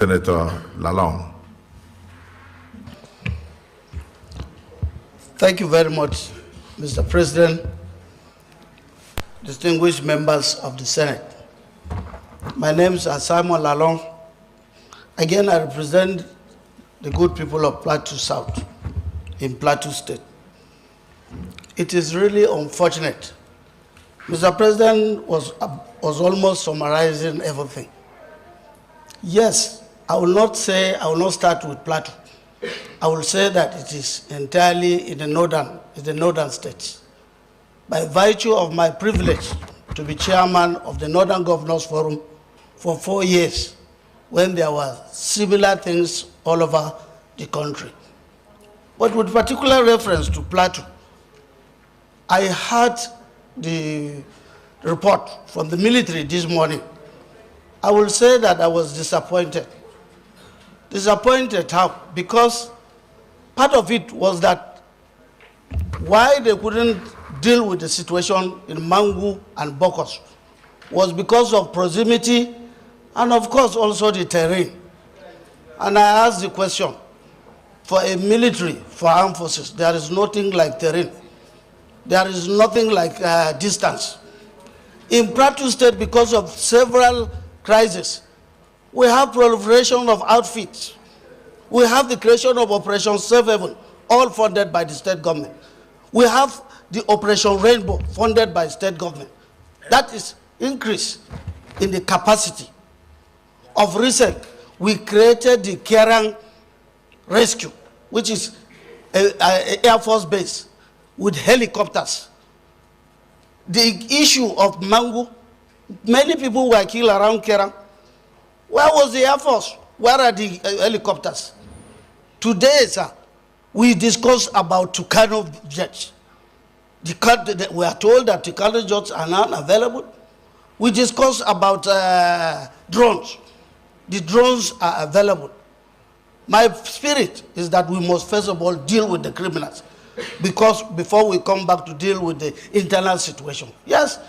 Senator Lalong. Thank you very much, Mr. President, distinguished members of the Senate. My name is Simon Lalong. Again, I represent the good people of Plateau South in Plateau State. It is really unfortunate. Mr. President was almost summarizing everything. Yes, I will not start with Plateau. I will say that it is entirely in the northern states. By virtue of my privilege to be chairman of the Northern Governors Forum for 4 years, when there were similar things all over the country. But with particular reference to Plateau, I heard the report from the military this morning. I will say that I was disappointed. Disappointed how? Because part of it was that why they couldn't deal with the situation in Mangu and Bokos was because of proximity and of course also the terrain. And I asked the question, for a military, for armed forces, there is nothing like terrain. There is nothing like distance. In Plateau State, because of several crises, we have proliferation of outfits. We have the creation of Operation Safe Haven, all funded by the state government. We have the Operation Rainbow, funded by state government. That is increase in the capacity. Of recent, we created the Kerang Rescue, which is an Air Force base with helicopters. The issue of Mangu, many people were killed around Kerang. Where was the Air Force? Where are the helicopters? Today, sir, we discussed about Tucano jets. We are told that Tucano jets are not available. We discussed about drones. The drones are available. My spirit is that we must first of all deal with the criminals, because before we come back to deal with the internal situation. Yes,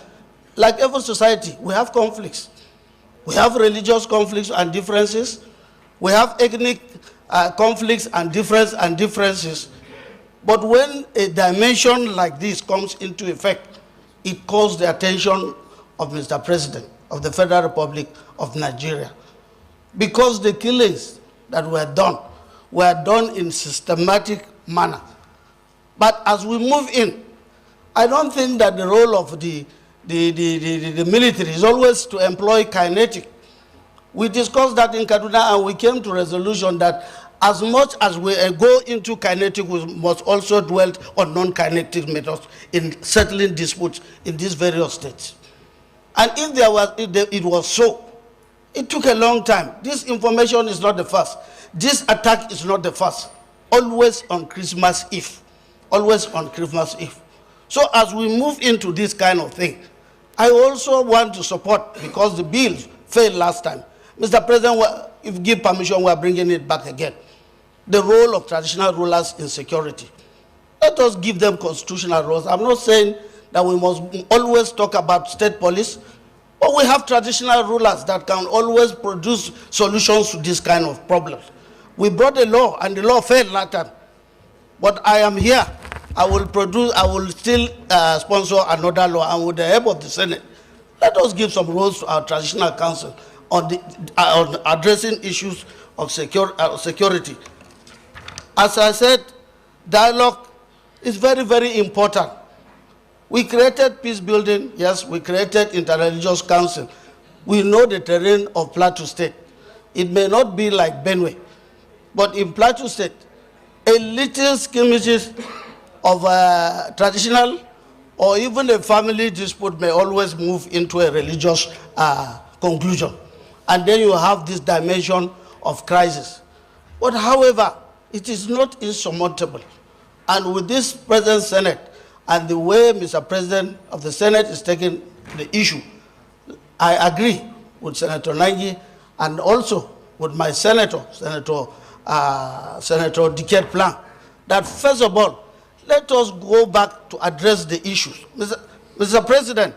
like every society, we have conflicts. We have religious conflicts and differences. We have ethnic conflicts and differences. But when a dimension like this comes into effect, it calls the attention of Mr. President of the Federal Republic of Nigeria. Because the killings that were done in systematic manner. But as we move in, I don't think that the role of the military is always to employ kinetic. We discussed that in Kaduna and we came to resolution that as much as we go into kinetic, we must also dwell on non-kinetic methods in settling disputes in these various states. And if it was so, it took a long time. This information is not the first. This attack is not the first. Always on Christmas Eve. Always on Christmas Eve. So as we move into this kind of thing, I also want to support, because the bill failed last time. Mr. President, if you give permission, we are bringing it back again. The role of traditional rulers in security. Let us give them constitutional roles. I'm not saying that we must always talk about state police, but we have traditional rulers that can always produce solutions to this kind of problems. We brought a law, and the law failed last time. But I am here. I will still sponsor another law, and with the help of the Senate, let us give some roles to our traditional council on addressing issues of security. As I said, dialogue is very, very important. We created peace building, yes, we created interreligious council. We know the terrain of Plateau State. It may not be like Benue, but in Plateau State, a little skirmishes of traditional or even a family dispute may always move into a religious conclusion. And then you have this dimension of crisis. But however, it is not insurmountable. And with this present Senate and the way Mr. President of the Senate is taking the issue, I agree with Senator Nangi and also with my Senator Decade Plan, that first of all, let us go back to address the issues. Mr. President,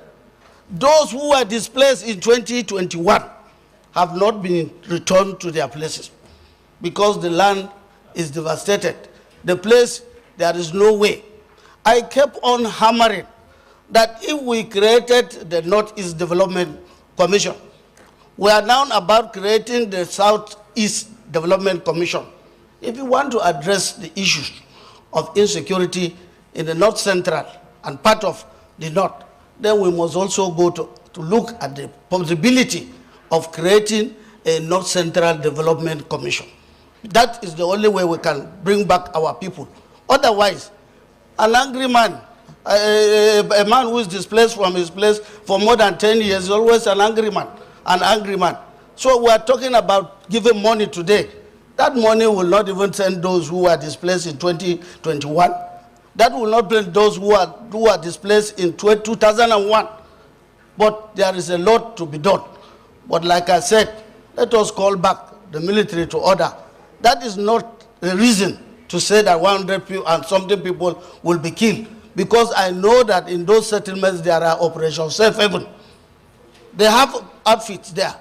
those who were displaced in 2021 have not been returned to their places because the land is devastated. The place, there is no way. I kept on hammering that if we created the Northeast Development Commission, we are now about creating the Southeast Development Commission. If you want to address the issues of insecurity in the North Central and part of the North, then we must also go to look at the possibility of creating a North Central Development Commission. That is the only way we can bring back our people. Otherwise, an angry man, a man who is displaced from his place for more than 10 years is always an angry man. So we are talking about giving money today. That money will not even send those who are displaced in 2021. That will not bring those who are displaced in 2001. But there is a lot to be done. But like I said, let us call back the military to order. That is not a reason to say that 100 people and something people will be killed. Because I know that in those settlements there are operations Safe Haven. They have outfits there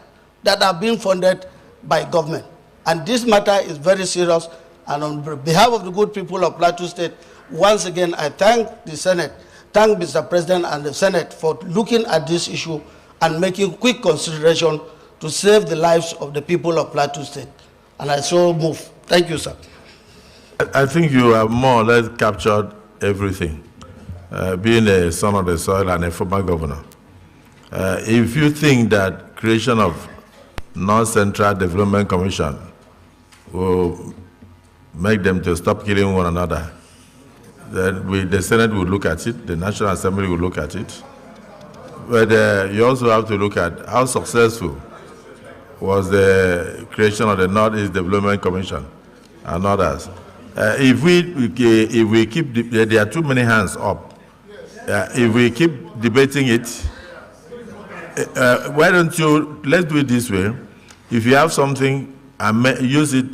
that are being funded by government. And this matter is very serious. And on behalf of the good people of Plateau State, once again, I thank the Senate, thank Mr. President and the Senate for looking at this issue and making quick consideration to save the lives of the people of Plateau State. And I so move. Thank you, sir. I think you have more or less captured everything, being a son of the soil and a former governor. If you think that creation of North Central Development Commission will make them to stop killing one another, then the Senate will look at it, the National Assembly will look at it. But you also have to look at how successful was the creation of the Northeast Development Commission and others. If we keep, there are too many hands up. If we keep debating it, why don't you, let's do it this way. If you have something, use it